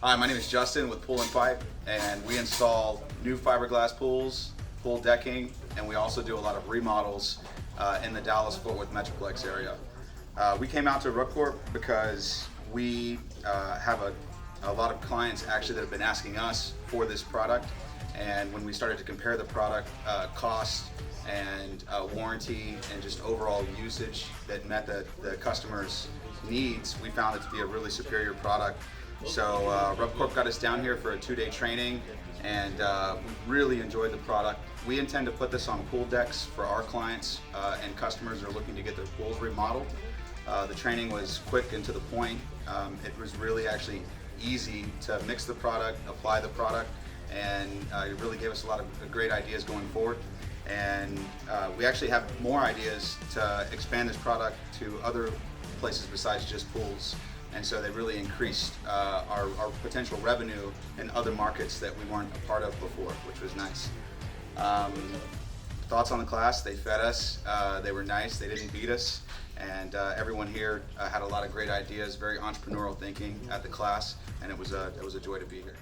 Hi, my name is Justin with Pool and Pipe, and we install new fiberglass pools, pool decking, and we also do a lot of remodels in the Dallas-Fort Worth Metroplex area. We came out to Rubcorp because we have a lot of clients actually that have been asking us for this product, and when we started to compare the product cost and warranty and just overall usage that met the customer's needs, we found it to be a really superior product. So Rubcorp got us down here for a 2-day training, and we really enjoyed the product. We intend to put this on pool decks for our clients and customers that are looking to get their pools remodeled. The training was quick and to the point. It was really actually easy to mix the product, apply the product, and it really gave us a lot of great ideas going forward. And we actually have more ideas to expand this product to other places besides just pools. And so they really increased our potential revenue in other markets that we weren't a part of before, which was nice. Thoughts on the class? They fed us, they were nice, they didn't beat us, and everyone here had a lot of great ideas, very entrepreneurial thinking at the class, and it was a joy to be here.